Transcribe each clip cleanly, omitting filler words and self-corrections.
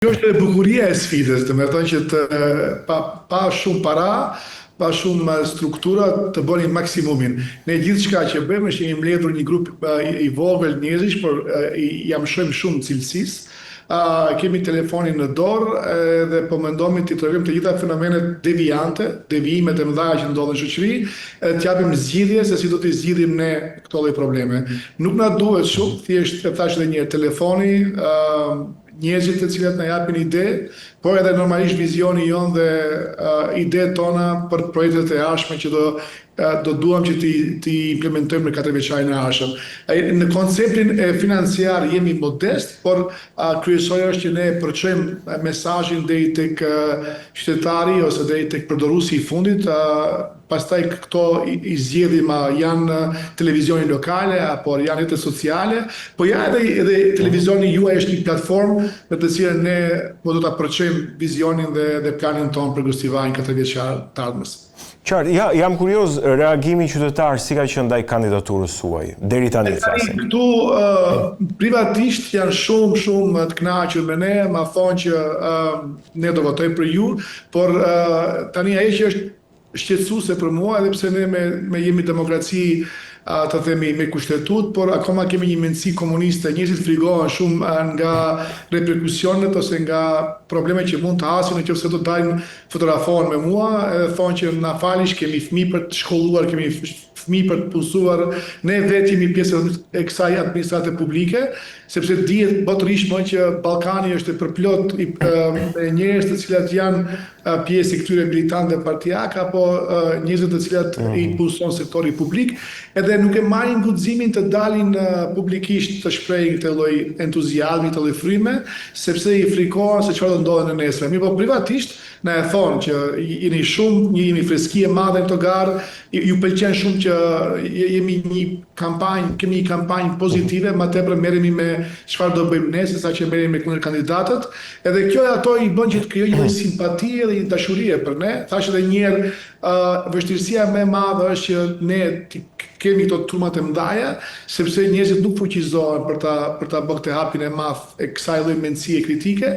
Kjo është e bukuria e sfidës, të me thënë që pa shumë para, pa shumë struktura, të bëni maksimumin. Ne gjithë shka që bëjmë është jemi mbledhur një grup i vogël njerëzish, por jam shumë cilësis. Kemi telefonin në dorë dhe po mendomi të tregojmë të gjitha fenomenet devijante, devijimet e mëdha që ndodhen në shoqëri, t'japim zgjidhje se si do t'i zgjidhim ne këto lloj probleme. Nuk na duhet shumë, thjesht e thash edhe një herë, telefoni, njerëzit të cilat na japin ide, por edhe normalisht vizioni jon dhe ide tona për projektet e ardhshme që do duam që ti implementojmë në 4 vjeçarin e ardhshëm. Në konceptin e financiar jemi modest, por kryesore është që ne përçojmë mesazhin deri tek qytetari ose deri tek përdoruesi i fundit. Pastaj këto i zgjedhim janë televizioni lokale apo janë rrjetet sociale, po ja edhe televizioni juaj është një platformë në të cilën ne po do ta përçojmë vizionin dhe planin tonë për Gostivarin 4 vjeçar të ardhmes. Qartë, jam kurioz, reagimi qytetar si ka qenë ndaj kandidaturës suaj deri tani flasim. Këtu privatisht janë shumë të kënaqur me ne, ma thonë që ne do votojmë për ju, por tani ajo që është shqetësuese për mua, edhe pse ne me jemi demokraci të themi me kushtetut, por akoma kemi një mendësi komuniste, njerëzit frigohen shumë nga reperkusionet ose nga probleme që mund të hasin nëse do të dalin fotografohen me mua, edhe thonë që na falish, kemi fëmijë për të shkolluar, kemi fëmijë për të punësuar, ne vetë jemi pjesë e kësaj administrate publike, sepse dihet botërisht më që Ballkani është përplot me njerëz të cilat janë pjesë i këtyre militantëve partijak apo njerëz të cilat i punëson sektori publik, edhe nuk e marrin guximin të dalin publikisht të shprehin këtë lloj entuziazmi, këtë lloj fryme, sepse i frikohen se çfarë do ndodhen në nesër. Mirë, po privatisht na e thonë që jemi freski e madhe në këto garë, ju pëlqen shumë që kemi një kampanjë pozitive, ma tepër merremi me çfarë do bëjmë ne, sesa që merremi me kundër kandidatët, edhe kjo ato i bën që të krijojë një simpati dhe një dashurie për ne. Thash edhe një herë, vështirësia më e madhe është që ne kemi këto turmat e mëdha, sepse njerëzit nuk fuqizohen për ta bërë këtë hapin e madh e kësaj lloj mendësie kritike,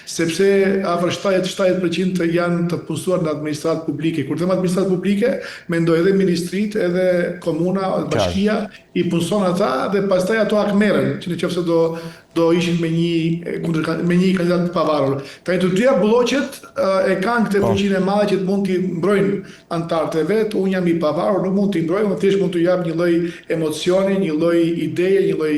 sepse afër 70% janë të punësuar në administratë publike. Kur them administratë publike, mendoj edhe ministritë, edhe komuna, bashkia, i punëson ata dhe pastaj ato akmeren, që nëse do ishin me një kandidat të pavarur. Tani të dyja bulloqet e kanë këtë fuqinë e madhe që mund t'i mbrojnë anëtarët e vet, unë jam i pavarur, nuk mund t'i mbroj, unë thjesht mund t'u jap një lloj emocioni, një lloj ideje, një lloj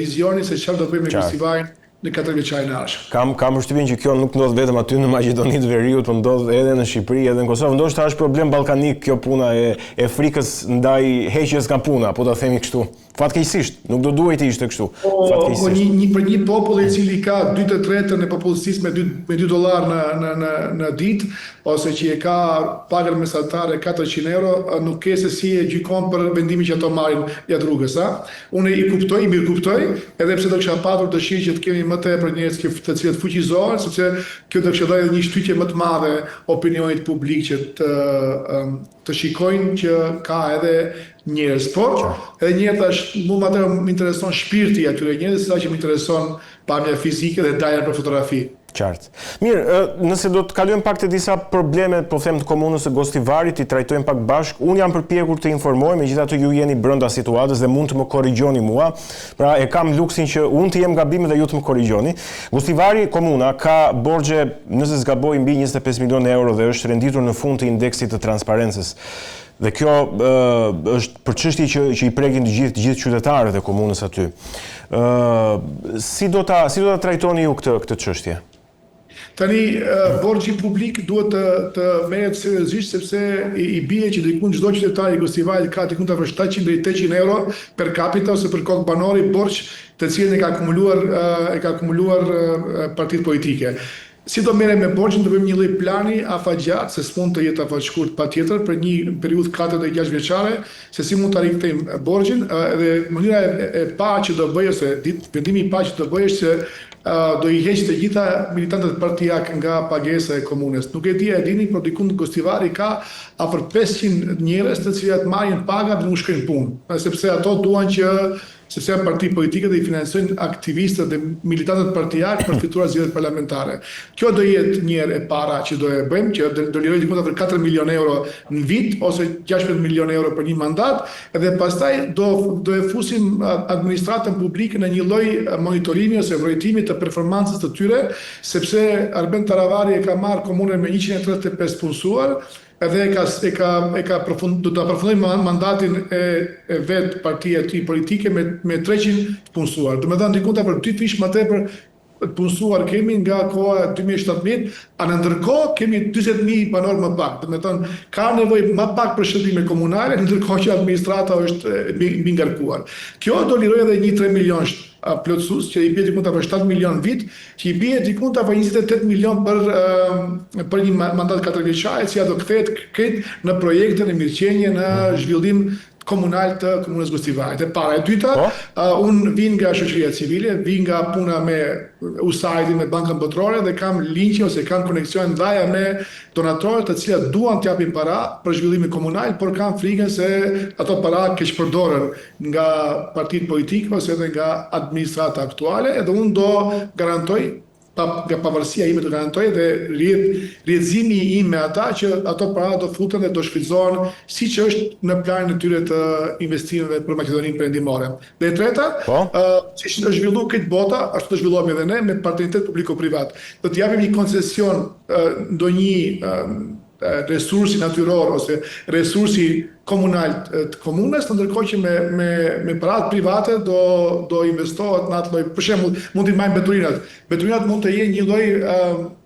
vizioni se çfarë do bëjmë me Gostivarin në 4 vjeçarin e ardhshëm. Kam përshtypjen që kjo nuk ndodh vetëm aty në Maqedoninë të Veriut, por ndodh edhe në Shqipëri, edhe në Kosovë. Ndoshta është problem ballkanik kjo puna e frikës ndaj heqjes nga puna, po ta themi kështu. Fatkeqësisht, nuk do duhet të ishte kështu. Një popull i cili ka 2/3 e popullsisë me $2 në ditë, ose që e ka pagën mesatare €400, nuk ke se si e gjykon për vendimin që ato marrin jashtë rrugës, a? Unë i kuptoj, i mirë kuptoj, edhe pse do kisha patur dëshirë që të kemi më tepër njerëz të cilët fuqizohen, sepse kjo do kishte dhënë një shtytje më të madhe opinionit publik që të shikojnë që ka edhe njerëz, por edhe një thash, mua më intereson shpirti atyre njerëzve, sa që më intereson pamja fizike dhe dalja për fotografi. Qartë. Mirë, nëse do të kalojmë pak te disa probleme, po them të komunës së Gostivarit, i trajtojmë pak bashk. Unë jam përpjekur të informoj, megjithatë ju jeni brenda situatës dhe mund të më korrigjoni mua. Pra e kam luksin që unë të jem gabim dhe ju të më korrigjoni. Gostivari, komuna, ka borxhe, nëse zgaboj, mbi 25 milionë euro dhe është renditur në fund të indeksit të transparencës. Dhe kjo është për çështje që i prekin të gjithë qytetarët e komunës aty. Si do ta trajtoni ju këtë çështje? Tani, borxhi publik duhet të merret seriozisht, sepse i bie që diku çdo qytetar i Gostivarit ka diku afër 700 deri 800 euro per capita ose për kokë banori borxh të cilin e ka akumuluar partitë politike. Si do merrem me borxhin, do bëjmë një lloj plani afatgjatë, se s'mund të jetë afatshkurt patjetër për një periudhë 4 dhe 6 vjeçare, se si mund ta rikthejmë borxhin, edhe mënyra e parë që do bëj ose vendimi i parë që do bëj është se do i heq të gjitha militantët partijak nga pagesa e komunës. Nuk e di a e dini, por diku në Gostivari ka afër 500 njerëz të cilat marrin paga dhe nuk shkojnë punë, sepse ato duan që sepse janë parti politike dhe i financojnë aktivistët dhe militantët partijarë për fituar zgjedhjet parlamentare. Kjo do jetë një herë e para që do e bëjmë, që do liroj diku për 4 milion euro në vit ose 16 milion euro për një mandat, edhe pastaj do e fusim administratën publike në një lloj monitorimi ose vërtetimi të performancës të tyre, sepse Arben Taravari e ka marrë komunën me 135 punësuar, edhe do të aprofundojmë mandatin e vetë partia e tij politike me 300 punësuar. Do të thënë diku për 2 fish më tepër të punësuar kemi nga koha 2017, në ndërkohë kemi 40.000 banor më pak. Do të thënë ka nevojë më pak për shërbime komunale, ndërkohë që administrata është mbi ngarkuar. Kjo do lirojë edhe 1-3 milion plotësues, që i bie diku për 7 milion vit, që i bie diku për 28 milion për një mandat 4 vjeçare, që do kthehet krejt në projekte, në mirëqenie, në zhvillim komunal të komunës Gostivarit. E para. E dyta, unë vin nga shoqëria civile, vin nga puna me USAID, me Bankën Botërore dhe kam linqe ose kam koneksion ndaja me donatorët të cilët duan të japin para për zhvillimin komunal, por kanë frikën se ato para keq përdoren nga partitë politike ose edhe nga administrata aktuale, edhe unë do garantoj nga pavarësia ime të garantoj dhe rrjedhimi im me ata që ato para do futen dhe do shfrytëzohen siç është në planin e tyre të investimeve për Maqedoninë Perëndimore. Dhe e treta, siç është zhvilluar këtë bota, ashtu do zhvillohemi edhe ne me partneritet publiko-privat. Do të japim një koncesion ndonjë resursi natyror ose resursi komunal të komunës, ndërkohë që me paratë private do investohet në atë lloj. Për shembull, mund të marrim beturinat. Beturinat mund të jenë një lloj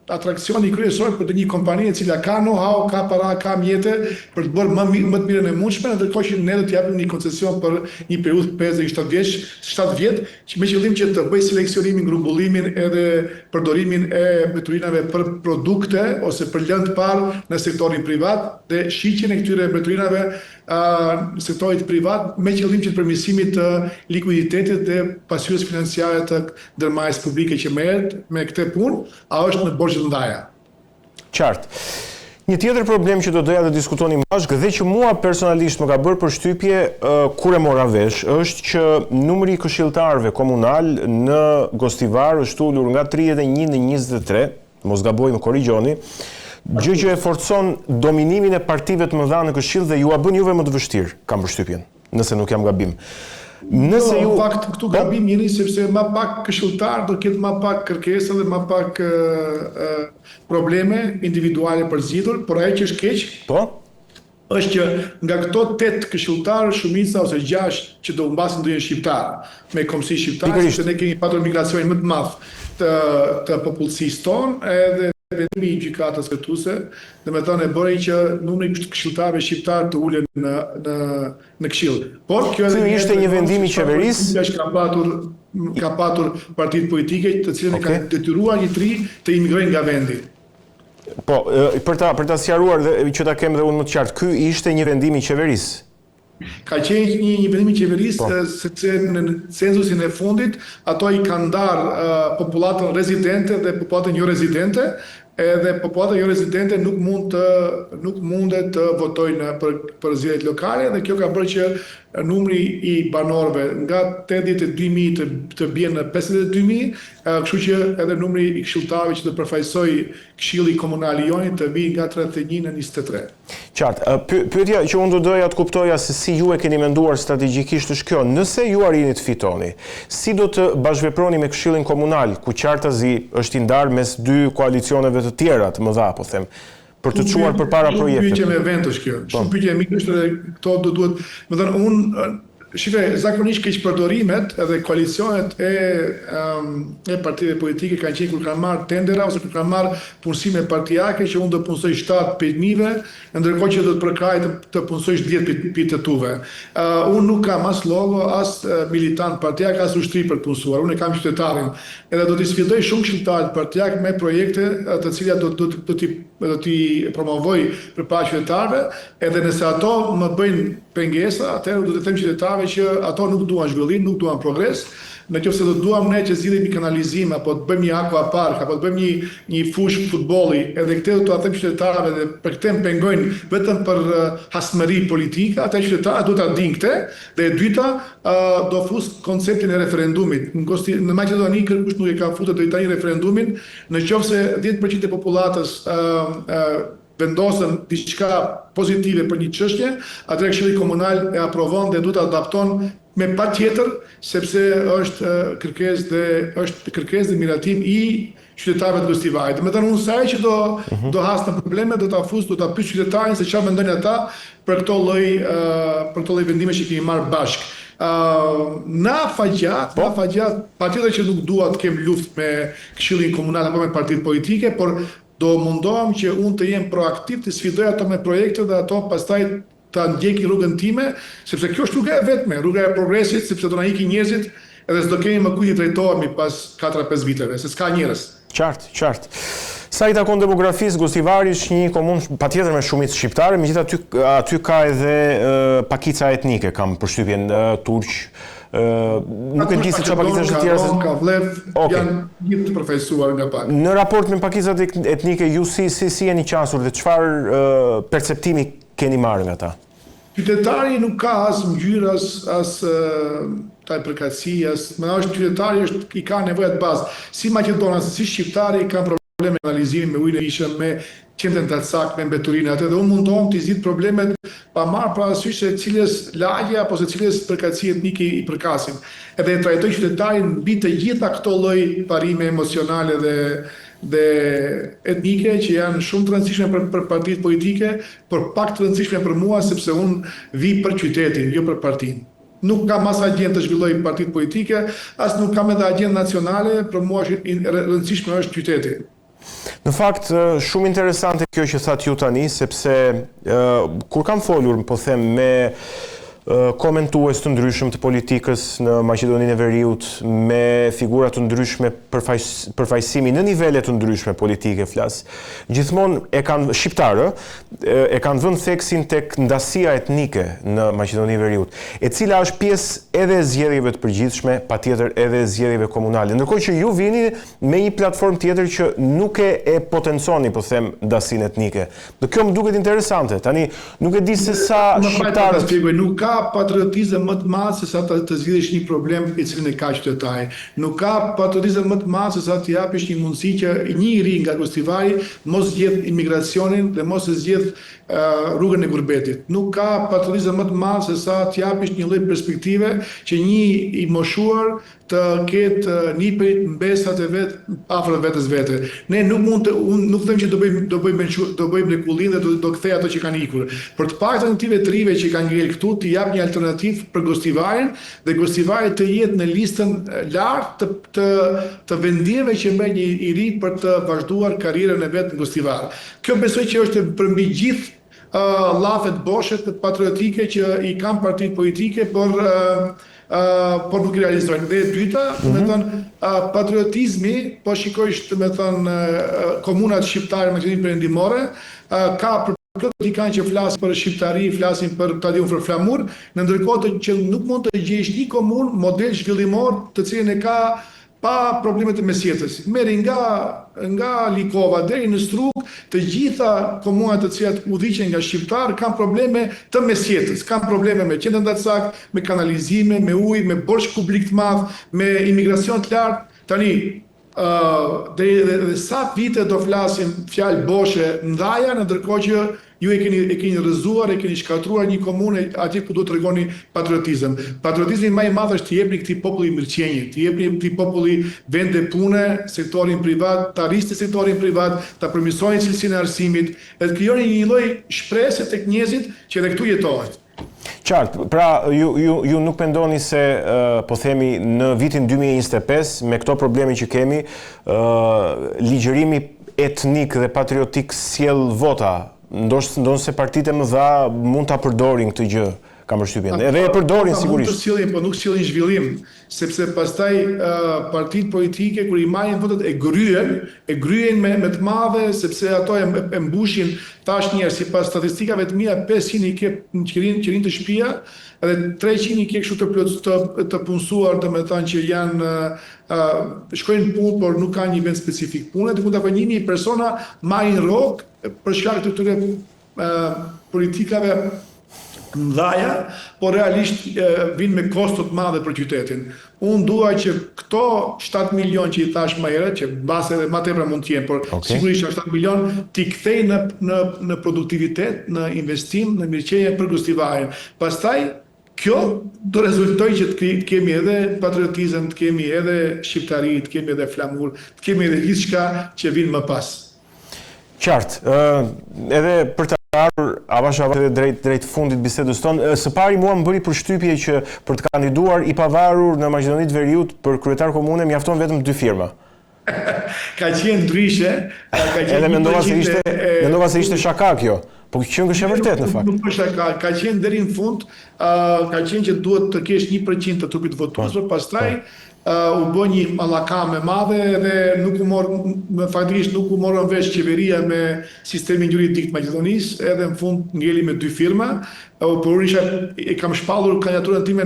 atraksioni kryesor për një kompani e cila ka know-how, ka para, ka mjete për të bërë më të mirën e mundshme, ndërkohë që ne do të japim një koncesion për një periudhë 5-7 vjet, me qëllim që të bëj seleksionimin, grumbullimin edhe përdorimin e beturinave për produkte ose për lëndë parë në sektorin privat dhe shiqjen e këtyre beturinave në sektorit privat me qëllim që të përmirësimit të likuiditetit dhe pasqyrës financiare të ndërmarrjes publike që merret me këtë punë, a është në borxhe të ndaja. Qartë. Një tjetër problem që do doja të diskutonim bashkë dhe që mua personalisht më ka bërë përshtypje kur e mora vesh, është që numri i këshilltarëve komunal në Gostivar është ulur nga 31 në 23, mos gaboj më korrigjoni, gjë që e forcon dominimin e partive të mëdha në këshill dhe ju a bën juve më të vështirë, kam përshtypjen, nëse nuk jam gabim. Në fakt këtu gabim jeni sepse më pak këshilltar do ketë më pak kërkesa dhe më pak probleme individuale për zgjidhur, por ajo që është keq është që nga këto 8 këshilltarë, shumica ose 6 që do humbasin do jenë shqiptar, me kombësi shqiptare, sepse ne kemi patur migracionin më të madh të popullsisë tonë, edhe vendimi i gjykatës këtuese, domethënë e bëri që numri i këshilltarëve shqiptar të ulen në këshill. Por kjo ishte një vendim i qeverisë që ka patur partitë politike të cilën e kanë detyruar një tri të imigrojnë nga vendi. Po, për ta sqaruar dhe që ta kem dhe unë më të qartë, ky ishte një vendim i qeverisë. Ka qenë një vendim i qeverisë, sepse në censusin e fundit ato i kanë ndarë popullatën rezidente dhe popullatën jo rezidente, edhe popullatën jo rezidente nuk mundet të votojnë për zgjedhjet lokale, dhe kjo ka bërë që numri i banorëve nga 82.000 të bie në 52.000, kështu që edhe numri i këshilltarëve që të përfaqësoj Këshilli Komunal i Jonit të vi nga 31 në 23. Qartë. Pyetja që unë do doja të kuptoja se si ju e keni menduar strategjikisht është kjo. Nëse ju arrini të fitoni, si do të bashkëveproni me Këshillin Komunal, ku qartazi është i ndarë mes 2 koalicioneve të tjera të mëdha, po them, për të çuar përpara projektit? Shumë pyetje me vend është kjo. Shumë pyetje me mikë është edhe këto do duhet, më thënë unë shifre, zakonisht keq përdorimet edhe koalicionet e partive politike kanë qenë kur kanë marrë tendera ose kur kanë marrë punësime partijake që unë do punësoj 7 pejtmive, ndërkohë që do të përkraj të punësojsh 10 për të tuve. Unë nuk kam as logo, as militant partijak, as ushtri për të punësuar. Unë e kam qytetarin. Edhe do t'i sfidoj shumë qytetarët partijak me projekte të cilat do t'i promovoj përpara qytetarëve, edhe nëse ato më bëjnë pengesa, atëherë do të them qytetarëve që ato nuk duan zhvillim, nuk duan progres, në qoftë se do duam ne që zgjidhemi kanalizim apo të bëjmë një aquapark apo të bëjmë një fushë futbolli, edhe këtë do t'ua them qytetarëve dhe për këtë pengojnë vetëm për hasmëri politike, ata qytetarët duhet ta dinë këtë, dhe e dyta do fus konceptin e referendumit. Në Maqedoni kërkush nuk e ka futur deri tani referendumin, në qoftë se 10% e popullatës vendosën diçka pozitive për një çështje, atëherë Këshilli Komunal e aprovon dhe duhet ta adapton me patjetër, sepse është kërkesë dhe miratim i qytetarëve të Gostivarit. Me të unë sa që do has në probleme, do ta fus, do ta pyes qytetarin se çfarë mendojnë ata për këto lloj vendime që kemi marrë bashkë. Në afagjat, patjetër që nuk dua të kem luftë me Këshillin Komunal apo me partitë politike, por do mundohem që unë të jem proaktiv, të sfidoj ato me projekte dhe ato pastaj ta ndjeki rrugën time, sepse kjo është rruga e vetme, rruga e progresit, sepse do na ikin njerëzit edhe s'do kemi më kujt i trajtohemi pas 4-5 viteve, se s'ka njerëz. Qartë. Sa i takon demografisë, Gostivari është një komunë patjetër me shumicë shqiptare, megjithatë aty ka edhe pakica etnike, kam përshtypjen turq. Nuk e di se çfarë pakicësh të tjera ka vlerë, janë gjithë të përfaqësuar nga pak. Në raport me pakicat etnike, ju si jeni qasur dhe çfarë perceptimi keni marrë nga ta? Qytetari nuk ka as ngjyrë, as taj përkatësi, më është qytetari i ka nevojat bazë. Si maqedonas, si shqiptari kanë probleme me analizimin, me ujin e ishëm, me qendrën të atësak, me mbeturinë atë, dhe unë mundohem të zgjidh problemet pa marrë parasysh se cilës lagje apo se cilës përkatësi etnike i përkasin. Edhe e trajtoj qytetarin mbi të gjitha këto lloj parime emocionale dhe etnike që janë shumë të rëndësishme për partitë politike, por pak të rëndësishme për mua sepse unë vi për qytetin, jo për partinë. Nuk kam as agjendë të zhvilloj partitë politike, as nuk kam edhe agjendë nacionale, për mua rëndësishme është qyteti. Në fakt, shumë interesante kjo që thatë ju tani, sepse kur kam folur, po them, me komentues të ndryshëm të politikës në Maqedoninë e Veriut, me figura të ndryshme përfaqësimi në nivele të ndryshme politike flas. Gjithmonë shqiptarë e kanë vënë theksin tek ndasia etnike në Maqedoninë e Veriut, e cila është pjesë edhe e zgjedhjeve të përgjithshme, patjetër edhe e zgjedhjeve komunale. Ndërkohë që ju vini me një platformë tjetër që nuk e potenconi, po them, ndasinë etnike. Dhe kjo më duket interesante. Tani nuk e di se sa shqiptarët nuk ka patriotizëm më të madh se sa të zgjidhësh një problem i cilin e ka qytetari. Nuk ka patriotizëm më të madh se sa të japësh një mundësi që një i ri nga Gostivari mos zgjedh imigracionin dhe mos zgjedh rrugën e gurbetit. Nuk ka patriotizëm më të madh se sa të japësh një lloj perspektive që një i moshuar të ketë nipërit mbesat e vet afër vetes vete. Ne nuk them që do bëjmë rekullin dhe do kthej ato që kanë ikur. Për të paktën ative të rive që kanë ngel këtu të jap një alternativë për Gostivarin dhe Gostivari të jetë në listën lart të vendimeve që merr një i ri për të vazhduar karrierën e vet në Gostivar. Kjo besoj që është përmbi gjithë llafet boshe patriotike që i kanë partitë politike, por nuk i realizojnë. Dhe e dyta, patriotizmi, po shikojsh komunat shqiptare në Maqedoninë Perëndimore, ka përplot kanë që flasin për shqiptari, flasin për stadium për flamur, në ndërkohë që nuk mund të gjesh një komunë model zhvillimor të cilën e ka pa probleme të mesjetës. Merri nga Likova deri në Struk, të gjitha komunat të cilat udhiqen nga shqiptar kanë probleme të mesjetës, kanë probleme me qendrën të atësak, me kanalizime, me ujë, me borxh publik të madh, me imigracion të lartë. Tani dhe sa vite do flasim fjalë boshe ndaja, ndërkohë që ju e keni rrëzuar, e keni shkatruar një komunë atje ku do të tregoni patriotizëm. Patriotizmi më i madh është të jepni këtij populli mirëqenie, të jepni këtij populli vende pune, sektorin privat, ta rrisni sektorin privat, ta përmirësoni cilësinë e arsimit, dhe të krijoni një lloj shpresë tek njerëzit që edhe këtu jetohet. Qartë, pra ju nuk mendoni se, po themi, në vitin 2025, me këto probleme që kemi, ligjërimi etnik dhe patriotik sjell vota, ndoshta se partitë më dha mund ta përdorin këtë gjë kam përshtypjen. Edhe e përdorin Mund të sigurisht. sillin, po nuk sillin zhvillim, sepse pastaj partitë politike kur i marrin votat e gryen me të madhe, sepse ato e mbushin tash njerëz sipas statistikave të mia 500 i ke në qerin të shtëpia, edhe 300 i ke kështu të punësuar, domethënë që janë shkojnë punë, por nuk kanë një vend specifik pune, të mund të 1000 persona marrin rrogë për shkak të këtyre politikave mdhaja, por realisht vinë me kosto të madhe për qytetin. Unë dua që këto 7 milion që i thash më herët, që mbase edhe më tepër mund të jenë, por sigurisht 7 milion t'i kthej në produktivitet, në investim, në mirëqenie për gostivarin. Pastaj kjo do rezultoj që të kemi edhe patriotizëm, të kemi edhe shqiptari, të kemi edhe flamur, të kemi edhe gjithçka që vinë më pas. Qartë, edhe për të ardhur avash edhe drejt fundit bisedës tonë, së pari mua më bëri përshtypje që për të kandiduar i pavarur në Maqedoninë të Veriut për kryetar komune mjafton vetëm 2 firma. Ka qenë ndryshe, edhe mendova se ishte shaka kjo, po qenë kështë e vërtet në fakt. Nuk është shaka, ka qenë deri në fund, ka qenë që duhet të kesh 1% të trupit votuesve, pastaj u bë një mallakame madhe dhe faktikisht nuk u morën vesh qeveria me sistemin juridik të Maqedonisë, edhe në fund ngeli me 2 firma, por e kam shpallur kandidaturën time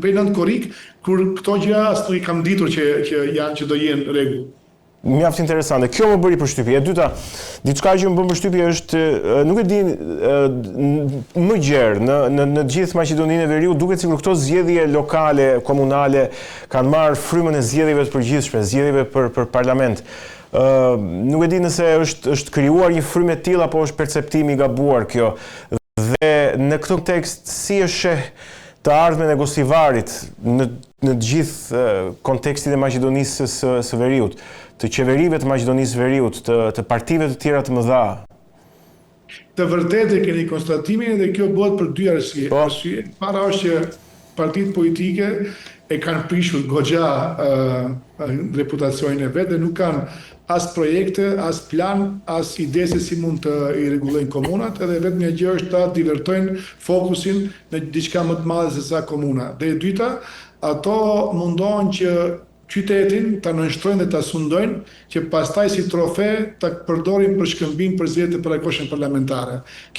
prej 9 korrik, kur këto gjëra as nuk i kam ditur që do jenë rregull. Mjaft interesante. Kjo më bëri përshtypje. E dyta, diçka që më bën përshtypje është, nuk e di, më gjerë në gjithë Maqedoninë e Veriut duket sikur këto zgjedhje lokale, komunale kanë marrë frymën e zgjedhjeve të përgjithshme, zgjedhjeve për parlament. Nuk e di nëse është krijuar një frymë e tillë apo është perceptimi i gabuar kjo. Dhe në këtë kontekst si është sheh të ardhmen e gostivarit në gjithë kontekstin e Maqedonisë së Veriut, të qeverive të Maqedonisë së Veriut, të partive të tjera të mëdha. Të vërtetë keni konstatimin dhe kjo bëhet për 2 arsye. Para është që partitë politike e kanë prishur goxha reputacionin e vetë dhe nuk kanë as projekte, as plan, as ide se si mund të i rregullojnë komunat, edhe vetëm një gjë është ta divertojnë fokusin në diçka më të madhe se sa komuna. Dhe e dyta, ato mundohen që qytetin ta nënshtrojnë dhe ta sundojnë që pastaj si trofe ta përdorin për shkëmbim për zgjedhjet e parakohshme parlamentare.